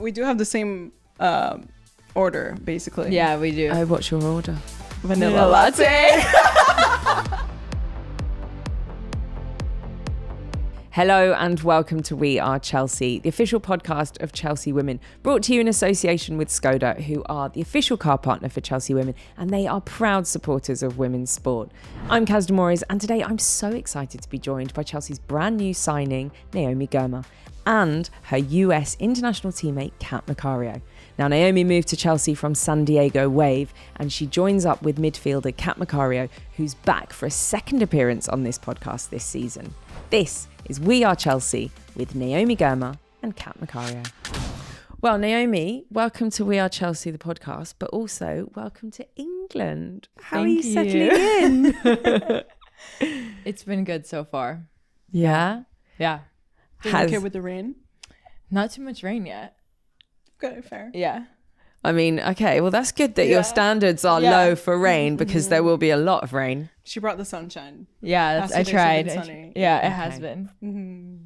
we do have the same order, basically. Yeah, we do. What's your order? Vanilla latte. Hello and welcome to We Are Chelsea, the official podcast of Chelsea Women, brought to you in association with Skoda, who are the official car partner for Chelsea Women, and they are proud supporters of women's sport. I'm Caz De Moraes, and today I'm so excited to be joined by Chelsea's brand new signing, Naomi Girma, and her US international teammate, Cat Macario. Now, Naomi moved to Chelsea from San Diego Wave, and she joins up with midfielder Cat Macario, who's back for a second appearance on this podcast this season. This is We Are Chelsea with Naomi Girma and Cat Macario. Well, Naomi, welcome to We Are Chelsea, the podcast, but also welcome to England. How are you settling in? It's been good so far. Yeah? Yeah. Doing okay with the rain? Not too much rain yet. Okay, fair. Yeah. I mean, okay, well, that's good that your standards are low for rain, because there will be a lot of rain. She brought the sunshine. Yeah, I tried. Yeah, it has been. Mm-hmm.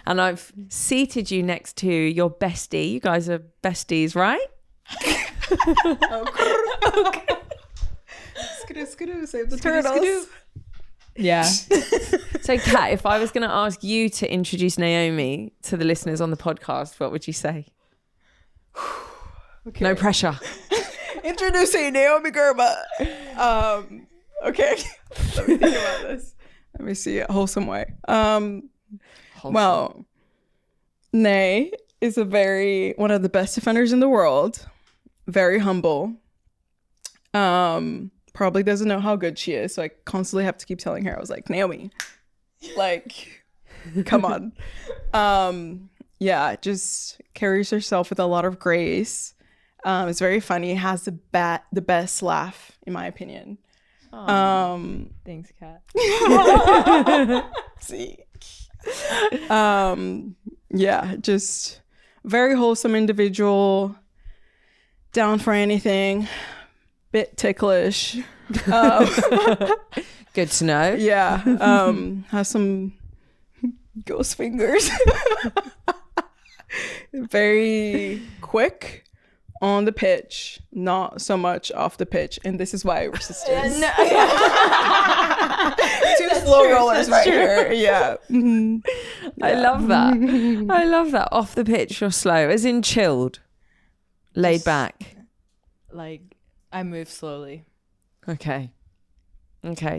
And I've seated you next to your bestie. You guys are besties, right? Skidoo, save the turtles. Yeah. So, Kat, if I was going to ask you to introduce Naomi to the listeners on the podcast, what would you say? Okay. No pressure. Introducing Naomi Girma. Okay. Let me think about this. Let me see it wholesome way. Well, Nay is one of the best defenders in the world. Very humble. Probably doesn't know how good she is, so I constantly have to keep telling her. I was like, Naomi, like, come on. Yeah, just carries herself with a lot of grace. It's very funny. Has the best laugh, in my opinion. Thanks, Kat. See. Yeah, just very wholesome individual. Down for anything. Bit ticklish. Good to know. Yeah. Has some ghost fingers. Very quick on the pitch, not so much off the pitch, and this is why we're sisters. Two slow rollers right here. Yeah. Mm-hmm. Yeah. I love that. I love that. Off the pitch, you're slow, as in chilled, laid back. Like, I move slowly. Okay.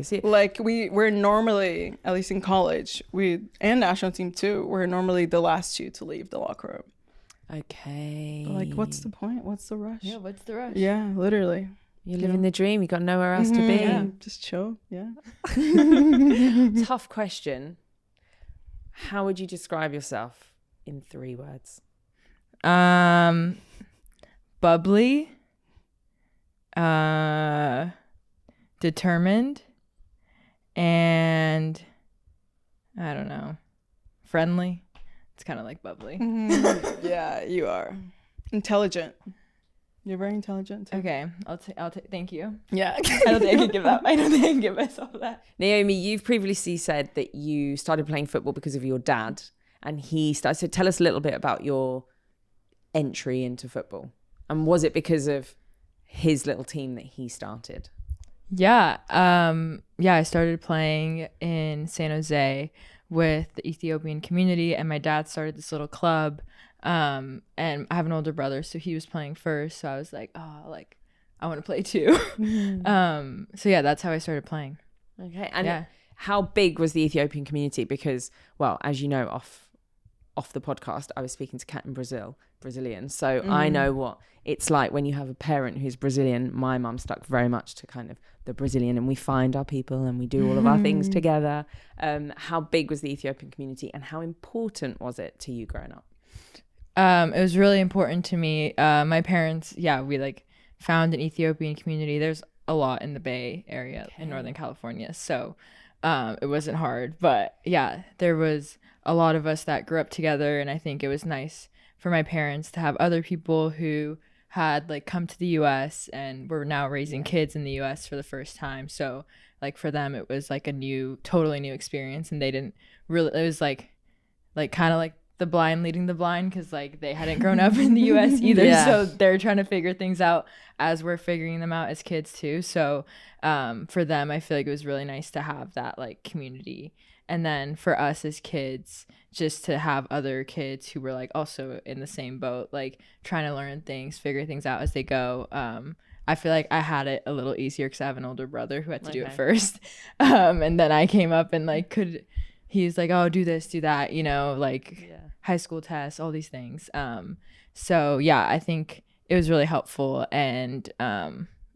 See, like we're normally, at least in college, and national team too, we're normally the last two to leave the locker room. Okay. But like, what's the point? What's the rush? Yeah, what's the rush? Yeah, literally. You're living the dream. You got nowhere else to be. Yeah, just chill. Yeah. Tough question. How would you describe yourself in 3 words? Bubbly. Determined, and I don't know, friendly. It's kind of like bubbly. Mm-hmm. Yeah, you are intelligent. You're very intelligent too. Okay, I'll take. Thank you. Yeah. I don't think I can give that. I don't think I can give myself that. Naomi, you've previously said that you started playing football because of your dad, and he started. So tell us a little bit about your entry into football, and was it because of his little team that he started? Yeah. I started playing in San Jose with the Ethiopian community, and my dad started this little club. And I have an older brother, so he was playing first. So I was like, I want to play too. So yeah, that's how I started playing. Okay. And how big was the Ethiopian community? Because, well, as you know, off the podcast, I was speaking to Cat in Brazilian. So I know what it's like when you have a parent who's Brazilian. My mum stuck very much to kind of the Brazilian, and we find our people and we do all of our things together. How big was the Ethiopian community, and how important was it to you growing up? It was really important to me. My parents, we like found an Ethiopian community. There's a lot in the Bay Area in Northern California. So it wasn't hard, but yeah, there was a lot of us that grew up together, and I think it was nice for my parents to have other people who had like come to the US and were now raising kids in the US for the first time. So like for them it was like a totally new experience, and they didn't really, it was like kind of like the blind leading the blind, because like they hadn't grown up in the US either. Yeah. So they're trying to figure things out as we're figuring them out as kids too. So for them, I feel like it was really nice to have that like community. And then for us as kids, just to have other kids who were like also in the same boat, like trying to learn things, figure things out as they go. I feel like I had it a little easier because I have an older brother who had to do it first. And then I came up and like he's like, oh, do this, do that, you know, like high school tests, all these things. So yeah, I think it was really helpful. And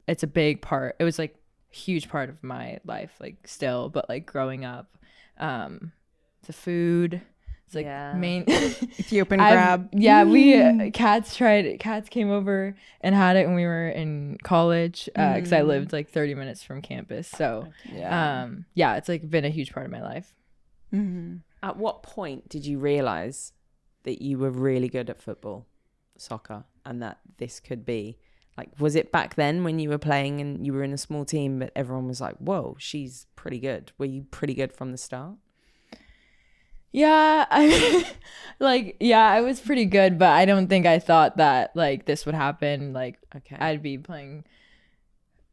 it's a big part. It was like a huge part of my life, like still, but like growing up, the food. It's like main Ethiopian grab. We Cats came over and had it when we were in college because I lived like 30 minutes from campus. So it's like been a huge part of my life. At what point did you realize that you were really good at football, soccer, and that this could be like, was it back then when you were playing and you were in a small team but everyone was like, whoa, she's pretty good? Were you pretty good from the start? Yeah, I was pretty good, but I don't think I thought that like this would happen. Like, I'd be playing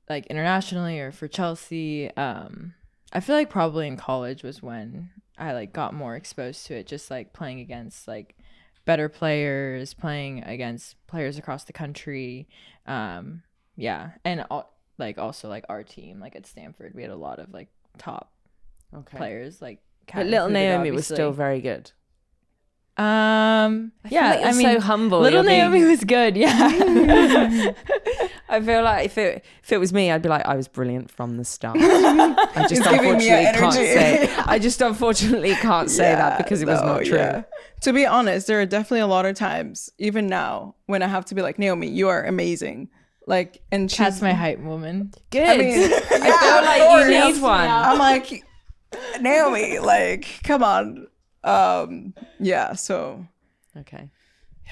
like internationally or for Chelsea. I feel like probably in college was when I like got more exposed to it, just like playing against like better players, playing against players across the country. And like also like our team, like at Stamford, we had a lot of like top players, like. But little Naomi was still very good. I mean, so humble. Little Naomi was good. Yeah. I feel like if it was me, I'd be like, I was brilliant from the start. I just unfortunately can't say that because it was not true. Yeah. To be honest, there are definitely a lot of times, even now, when I have to be like, Naomi, you are amazing. Like, and that's my hype woman. Good. I mean, I feel like you need one. I'm like, Naomi, like, come on. So okay,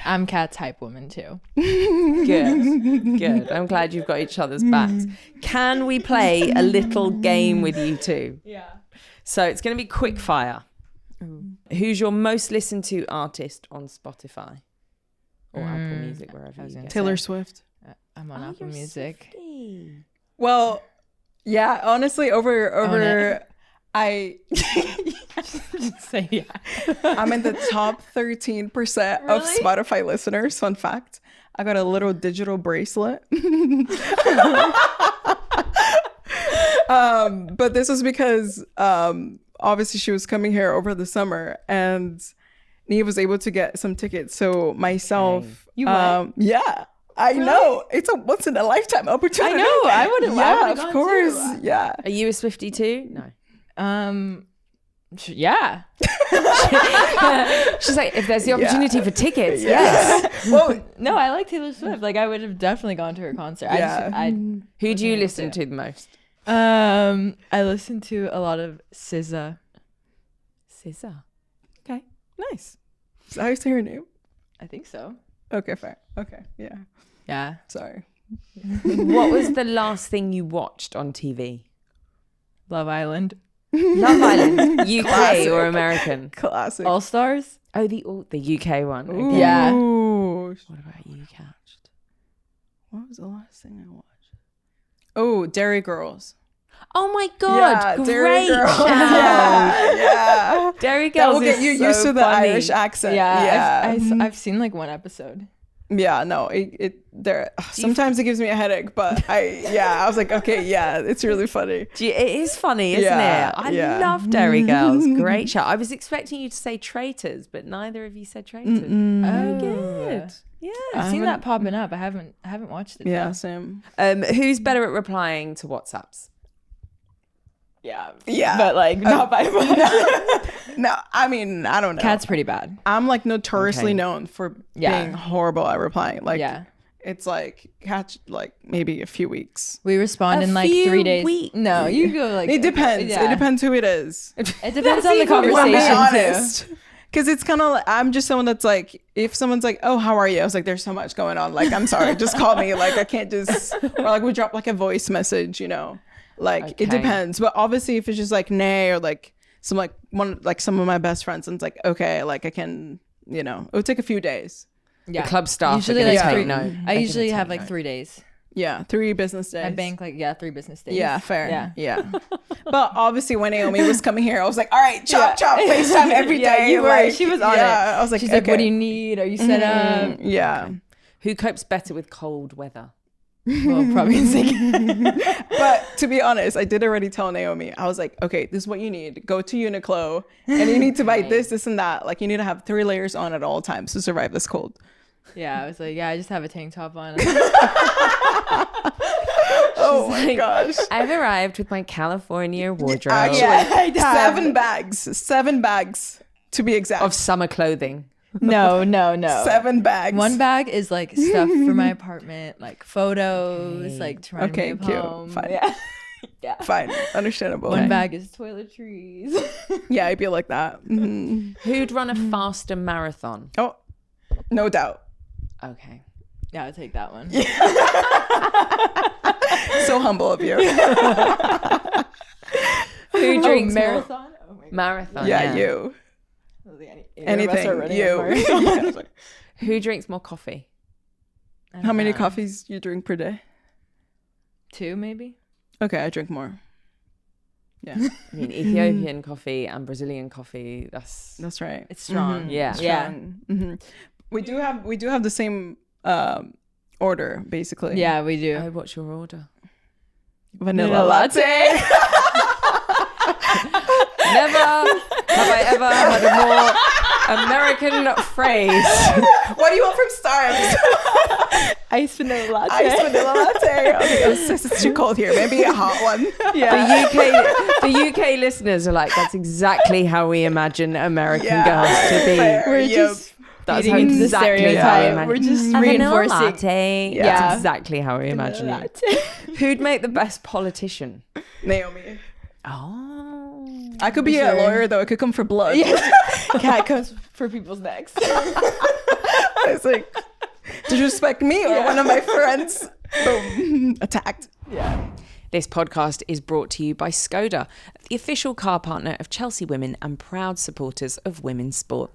I'm Cat's hype woman too. Good. I'm glad you've got each other's backs. Can we play a little game with you two? Yeah. So it's going to be Quickfire. Who's your most listened to artist on Spotify or Apple Music, wherever you go? Taylor Swift. I'm on Apple Music. Swiftie. Well, yeah, honestly, over I say yeah. I'm in the top 13% of Spotify listeners. Fun fact. I got a little digital bracelet. But this was because obviously she was coming here over the summer and Neve was able to get some tickets. So myself, you went? Yeah. I know. It's a once in a lifetime opportunity. I know. I wouldn't. Yeah, of course. Too. Yeah. Are you a Swiftie too? No. Yeah. She's like, if there's the opportunity for tickets, yes. Well, no, I like Taylor Swift. Like, I would have definitely gone to her concert. Yeah. Who do you listen to the most? I listen to a lot of SZA. SZA. Okay, nice. Is that how you say her name? I think so. Okay, fair. Okay, yeah. Yeah. Sorry. What was the last thing you watched on TV? Love Island. Love Island, UK Classic. Or American? Classic. All Stars? Oh, the UK one. Okay. Yeah. What about you, Couch? What was the last thing I watched? Oh, Dairy Girls. Oh my God, yeah, great show. Yeah. Dairy Girls. That will get you used to the funny. Irish accent. Yeah. I've seen like one episode. Yeah, no, sometimes it gives me a headache, but I was like, okay, yeah, it's really funny. It is funny, isn't it? I love Dairy Girls. Great show. I was expecting you to say Traitors, but neither of you said Traitors. Oh, good. Yeah, I've seen that popping up. I haven't watched it. Yeah, though. same. Who's better at replying to WhatsApps? Yeah, but like not by much. No, I mean, I don't know. Cat's pretty bad. I'm like notoriously known for being horrible at replying. Like, it's like catch like maybe a few weeks. We respond in like 3 days. No, you go like it depends. Yeah. It depends who it is. It depends on the conversation too. Because it's kind of like, I'm just someone that's like, if someone's like, oh, how are you? I was like, there's so much going on. Like, I'm sorry, just call me. Like, I can't just, or like we drop like a voice message, you know. Like it depends, but obviously if it's just like nay or like some of my best friends, and it's like okay, like I can it would take a few days. The club staff usually are going to like take note. I usually have like 3 days. Yeah, 3 business days. I bank 3 business days. Yeah, fair. Yeah. But obviously when Naomi was coming here, I was like, all right, chop, FaceTime every day. You were. Like, she was on it. I was like, she's okay. like, what do you need? Are you set up? Yeah. Okay. Who copes better with cold weather? Well, probably insane. But to be honest, I did already tell Naomi. I was like, okay, this is what you need. Go to Uniqlo and you need to buy this and that. Like you need to have 3 layers on at all times to survive this cold. Yeah, I was like, I just have a tank top on. Oh my gosh. I've arrived with my California wardrobe. Actually, 7 bags to be exact. Of summer clothing. No. 7 bags. 1 bag is like stuff for my apartment, like photos, like to remind me of cute. home. Fine. Yeah. Fine. Understandable. 1 bag is toiletries. Yeah, I'd be like that. Mm-hmm. Who'd run a faster marathon? Oh, no doubt. Okay. Yeah, I'll take that one. So humble of you. Who drinks more? marathon? Oh my God. Marathon. Yeah, you. Anything. You. Who drinks more coffee? How many coffees you drink per day? 2 maybe. Okay, I drink more. Yeah. I mean, Ethiopian coffee and Brazilian coffee, that's right. It's strong. Yeah. Mm-hmm. We do have the same order basically. Yeah, we do. Oh, what's your order? Vanilla latte. Never have I ever had a more American phrase. What do you want from Starbucks? Ice vanilla latte. Ice vanilla latte. I was like, oh, sis, it's too cold here. Maybe a hot one. Yeah. The UK listeners are like, that's exactly how we imagine American girls to be. Fair. We're just That's feeding into the exactly how we stereotype. imagine. We're just A vanilla reinforcing. latte. Yeah. That's exactly how we imagine it. Who'd make the best politician? Naomi. Oh. I could be a lawyer though. I could come for blood. Cat comes for people's necks. I was like, disrespect me or one of my friends. Boom. Attacked. Yeah. This podcast is brought to you by Skoda, the official car partner of Chelsea Women and proud supporters of women's sport.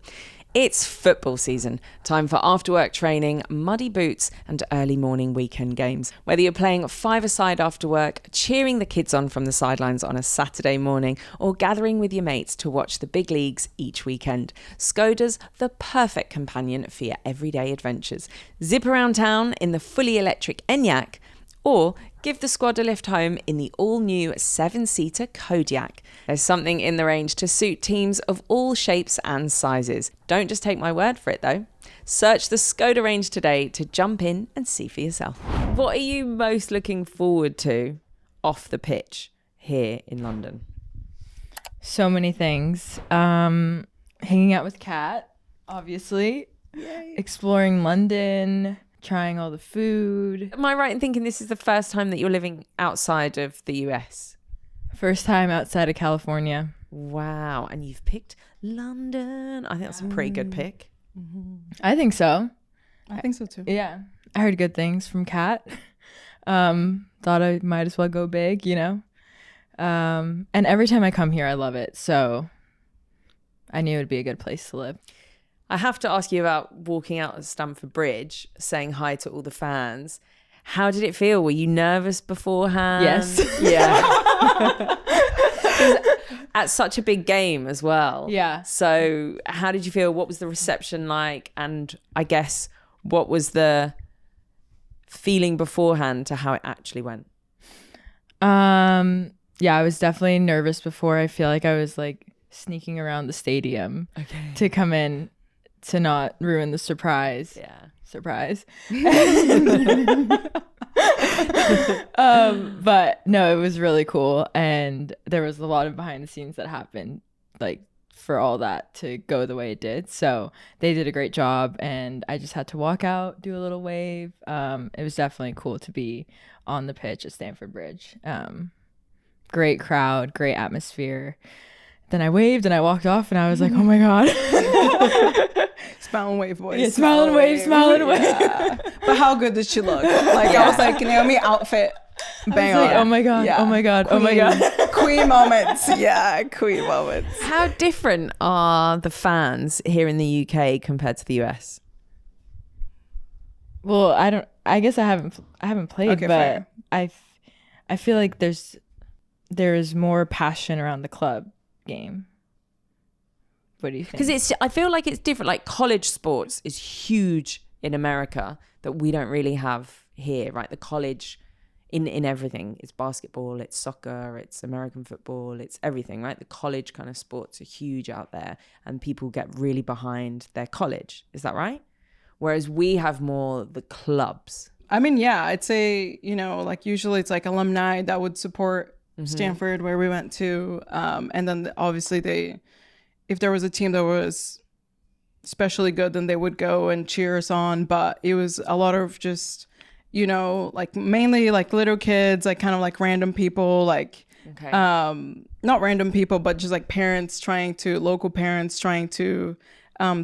It's football season, time for after-work training, muddy boots and early morning weekend games. Whether you're playing five-a-side after work, cheering the kids on from the sidelines on a Saturday morning, or gathering with your mates to watch the big leagues each weekend, Skoda's the perfect companion for your everyday adventures. Zip around town in the fully electric Enyaq, or give the squad a lift home in the all-new 7-seater Kodiaq. There's something in the range to suit teams of all shapes and sizes. Don't just take my word for it though. Search the Skoda range today to jump in and see for yourself. What are you most looking forward to off the pitch here in London? So many things. Hanging out with Cat, obviously. Yay. Exploring London. Trying all the food. Am I right in thinking this is the first time that you're living outside of the US? First time outside of California. Wow. And you've picked London. I think that's a pretty good pick. I think so. I think so too. Yeah. I heard good things from Cat. Thought I might as well go big, you know? And every time I come here, I love it. So I knew it would be a good place to live. I have to ask you about walking out of Stamford Bridge, saying hi to all the fans. How did it feel? Were you nervous beforehand? Yes. Yeah. At such a big game as well. Yeah. So how did you feel? What was the reception like? And I guess what was the feeling beforehand to how it actually went? Yeah, I was definitely nervous before. I feel like I was like sneaking around the stadium to come in to not ruin the surprise. Yeah. Surprise. But no, it was really cool. And there was a lot of behind the scenes that happened, like for all that to go the way it did. So they did a great job and I just had to walk out, do a little wave. It was definitely cool to be on the pitch at Stamford Bridge. Great crowd, great atmosphere. Then I waved and I walked off and I was like, oh my God. Smile and wave, boys. Yeah, smile and wave. Yeah. But how good did she look? Like, I was like, Naomi outfit, bang on. Like, oh my God, Yeah. oh my God, oh my God. Queen moments. Yeah, queen moments. How different are the fans here in the UK compared to the US? Well, I guess I haven't played, Okay, but fair. I feel like there is more passion around the club game. What do you think? Because I feel like it's different. Like college sports is huge in America that we don't really have here, right? The college in everything. It's basketball, it's soccer, it's American football, it's everything, right? The college kind of sports are huge out there and people get really behind their college. Is that right? Whereas we have more the clubs. I mean, yeah, I'd say, like usually it's like alumni that would support Stanford where we went to. And then obviously if there was a team that was especially good, then they would go and cheer us on. But it was a lot of just, like mainly like little kids, like kind of like random people, like, Okay. not random people, but just like local parents trying to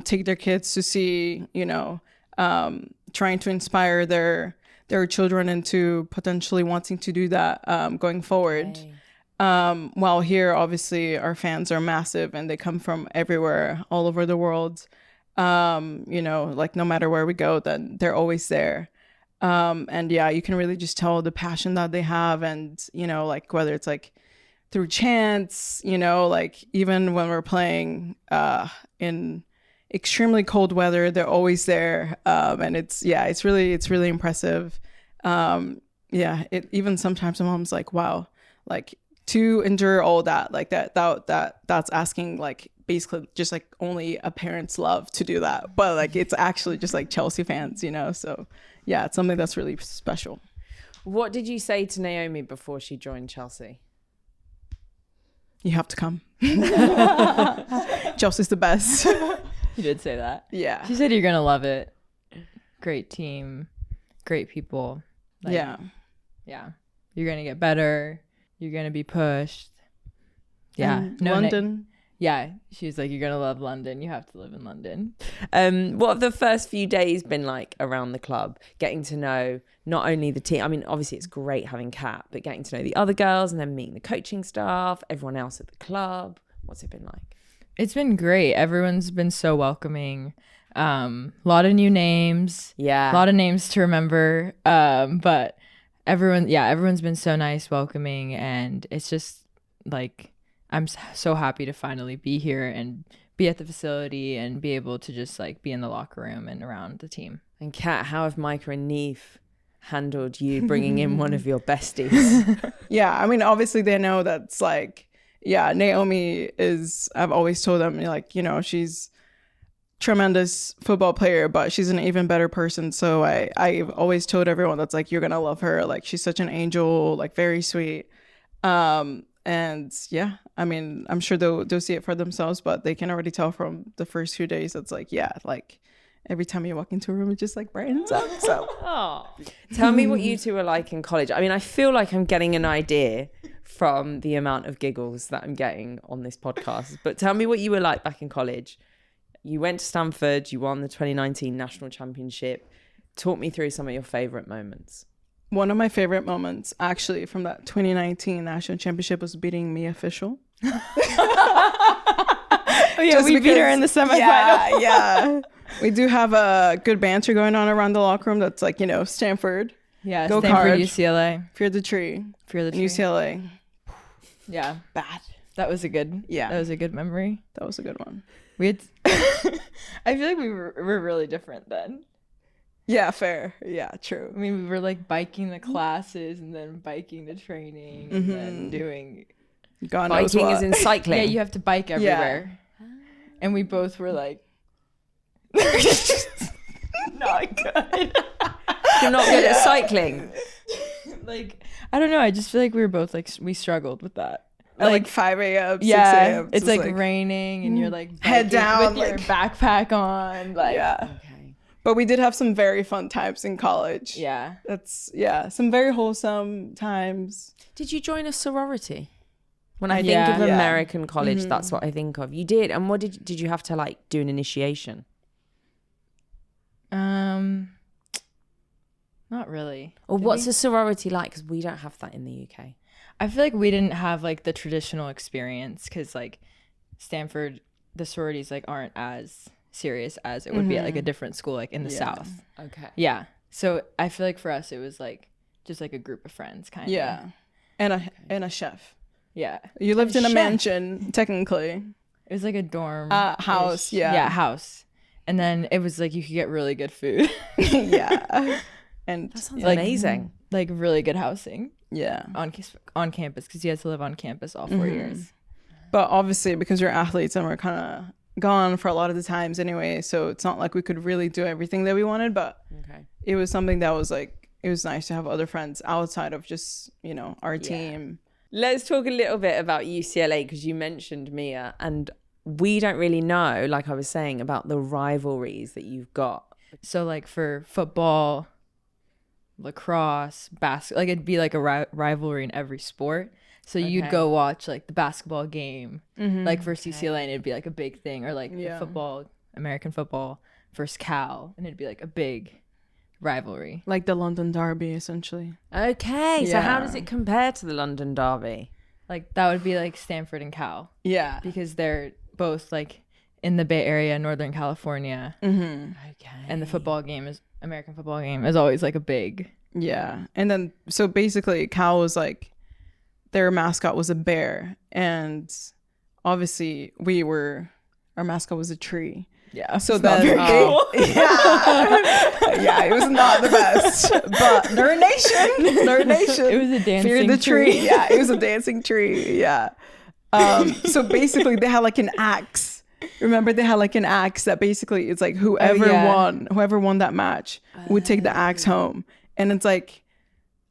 take their kids to see, trying to inspire their children into potentially wanting to do that going forward. Okay. While here, obviously, our fans are massive and they come from everywhere, all over the world. Like no matter where we go, then they're always there. And yeah, you can really just tell the passion that they have. And, like whether it's like through chants, like even when we're playing in extremely cold weather, they're always there. And it's really impressive. Even sometimes my mom's like, wow, like to endure all that, like that's asking like basically just like only a parent's love to do that. But like it's actually just like Chelsea fans, so yeah, it's something that's really special. What did you say to Naomi before she joined Chelsea? You have to come. Chelsea's the best. You did say that. Yeah. She said you're gonna love it. Great team, great people. Like, yeah. You're gonna get better. You're gonna be pushed. Yeah. And London. Yeah, she's like, you're gonna love London. You have to live in London. What have the first few days been like around the club? Getting to know not only the team. I mean, obviously it's great having Cat, but getting to know the other girls and then meeting the coaching staff, everyone else at the club. What's it been like? It's been great. Everyone's been so welcoming. A lot of new names. Yeah. A lot of names to remember. But everyone's been so nice, welcoming, and it's just like I'm so happy to finally be here and be at the facility and be able to just like be in the locker room and around the team. And Kat, how have Micah and Neve handled you bringing in one of your besties? Yeah, I mean, obviously they know that's like, yeah, Naomi is, I've always told them, like, she's tremendous football player, but she's an even better person. So I've always told everyone that's like, you're going to love her. Like, she's such an angel, like very sweet. And yeah, I mean, I'm sure they'll see it for themselves, but they can already tell from the first few days. It's like, yeah, like every time you walk into a room, it just like brightens up. So Tell me what you two are like in college. I mean, I feel like I'm getting an idea from the amount of giggles that I'm getting on this podcast, but tell me what you were like back in college. You went to Stamford, you won the 2019 national championship. Talk me through some of your favorite moments. One of my favorite moments actually from that 2019 national championship was beating Mia Official. Oh yeah, we beat her in the semifinal. Yeah. We do have a good banter going on around the locker room. That's like, Stanford. Yeah, Go Stanford, Card. UCLA. Fear the tree. Fear the And tree. UCLA. Yeah, Bad. that was a good. Yeah. That was a good memory. That was a good one. We had. I feel like we were really different then. Yeah, fair. Yeah, true. I mean, we were like biking the classes and then biking the training and then doing. God knows Biking what. is in cycling. Yeah, you have to bike everywhere. And we both were like. Not good. You're not good at cycling. Like, I don't know. I just feel like we were both like, we struggled with that. At like 5 a.m., 6 Yeah, a.m. it's like raining and you're like head biking down, with your like- backpack on. Like, Yeah. Okay. But we did have some very fun times in college. Yeah. That's, some very wholesome times. Did you join a sorority? When I think Yeah. of Yeah. American college, that's what I think of. You did. And what did you have to like do an initiation? Not really. Or Did what's we? a sorority like? Because we don't have that in the UK. I feel like we didn't have like the traditional experience because like Stanford, the sororities like aren't as serious as it would be at like a different school like in the South. Okay. Yeah. So I feel like for us it was like just like a group of friends kind of. Yeah. And a chef. Yeah. You lived in a chef. mansion, technically. It was like a dorm House, yeah. Yeah, house. And then it was like you could get really good food. Yeah. And That sounds like, amazing. Like really good housing yeah. on campus because you had to live on campus all 4 years. But obviously, because we're athletes and we're kind of gone for a lot of the times anyway, so it's not like we could really do everything that we wanted, but it was something that was like, it was nice to have other friends outside of just, you know, our team. Let's talk a little bit about UCLA because you mentioned Mia, and we don't really know, like I was saying, about the rivalries that you've got. So like for football, lacrosse, basketball, like it'd be like a rivalry in every sport. So you'd go watch like the basketball game, like versus UCLA, and it'd be like a big thing, or like the football, American football versus Cal, and it'd be like a big rivalry. Like the London Derby, essentially. Okay, so Yeah. how does it compare to the London Derby? Like that would be like Stanford and Cal Yeah. because they're both like in the Bay Area, Northern California, Okay. and the football game is American football game is always like a big. Yeah. And then, so basically, Cal was like, their mascot was a bear. And obviously, our mascot was a tree. Yeah. So then, yeah, it was not the best. But they're a nation. They're a nation. It was a dancing Fear the tree. Yeah, it was a dancing tree. Yeah. So basically, they had like an axe. Remember, they had like an axe that basically it's like whoever won that match would take the axe home. And it's like,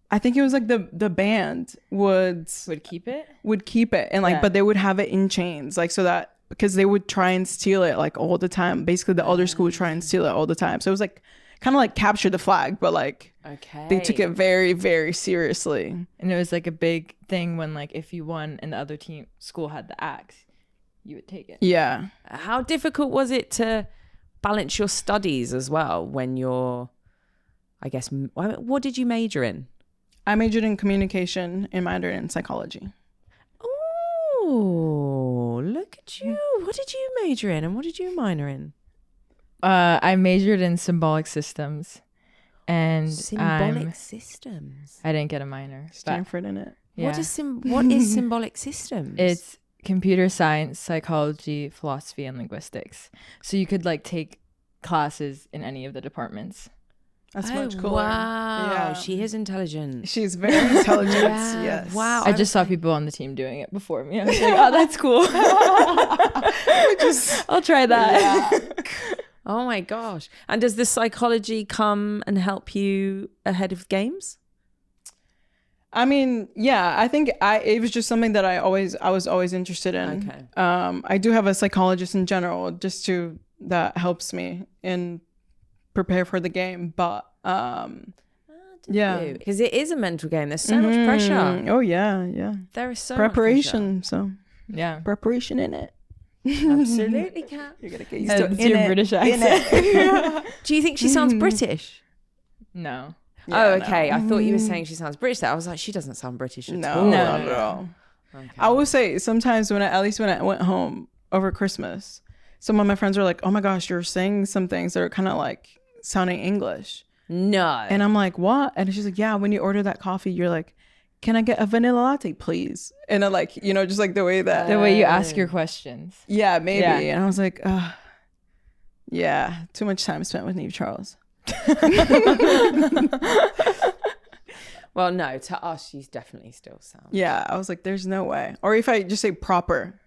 I think it was like the band would keep it. And like, but they would have it in chains, like so that because they would try and steal it like all the time. Basically, the other school would try and steal it all the time. So it was like kind of like capture the flag, but like they took it very, very seriously. And it was like a big thing when like if you won and the other school had the axe, you would take it. Yeah. How difficult was it to balance your studies as well when you're, I guess, what did you major in? I majored in communication and minored in psychology. Oh, look at you. What did you major in and what did you minor in? I majored in symbolic systems. And Symbolic systems. I didn't get a minor. Stanford in it. Yeah. What is symbolic systems? It's computer science, psychology, philosophy, and linguistics. So you could like take classes in any of the departments. That's much cooler. Wow. Yeah. She is intelligent. She's very intelligent. Yes. Wow. I just saw people on the team doing it before me. I was like, oh, that's cool. I'll try that. Yeah. Oh my gosh. And does the psychology come and help you ahead of games? I mean, yeah, I think it was just something that I was always interested in. Okay. I do have a psychologist in general that helps me in prepare for the game, but yeah, because it is a mental game. There's so much pressure. Oh yeah. There is so Preparation. So Yeah. preparation in it. much pressure. Absolutely, Cat. You're gonna get used to It's it. your British accent. Do you think she sounds British? No. Yeah, oh, okay. I thought you were saying she sounds British. I was like, she doesn't sound British at all. No, No, not no, at no. all. Okay. I will say sometimes when I went home over Christmas, some of my friends were like, "Oh my gosh, you're saying some things that are kind of like sounding English." No. And I'm like, "What?" And she's like, "Yeah, when you order that coffee, you're like, can I get a vanilla latte, please?" And I'm like, you know, just like the way that, The way you ask your questions. yeah, maybe. Yeah. And I was like, yeah, too much time spent with Neve Charles. Well, no, to us, she's definitely still sound. Yeah, I was like, there's no way. Or if I just say proper,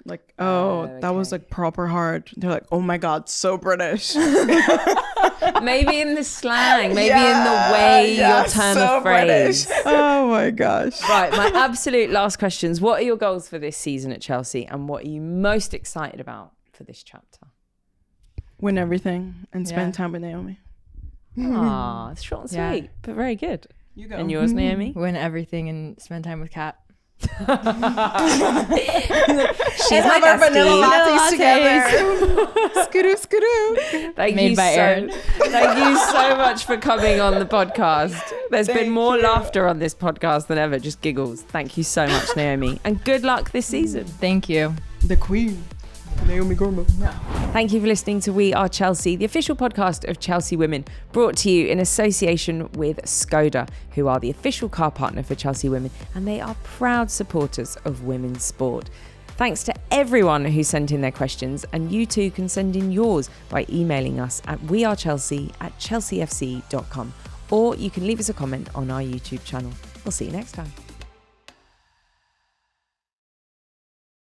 like, that was okay. like proper hard. They're like, oh my God, so British. Maybe in the slang, maybe in the way your term so of phrase. British. Oh my gosh. Right, my absolute last questions. What are your goals for this season at Chelsea and what are you most excited about for this chapter? Win everything and spend Yeah. time with Naomi. Ah, it's short and Yeah. sweet, but very good. You go. And yours, Naomi? Win everything and spend time with Cat. She's And my have our vanilla bestie. lattes together. Skidoo, skidoo. Thank you so much for coming on the podcast. There's been more laughter on this podcast than ever, just giggles. Thank you so much, Naomi. And good luck this season. Thank you. The queen, Naomi Girma. Thank you for listening to We Are Chelsea, the official podcast of Chelsea Women, brought to you in association with Skoda, who are the official car partner for Chelsea Women, and they are proud supporters of women's sport. Thanks to everyone who sent in their questions, and you too can send in yours by emailing us at wearechelsea@chelseafc.com, or you can leave us a comment on our YouTube channel. We'll see you next time.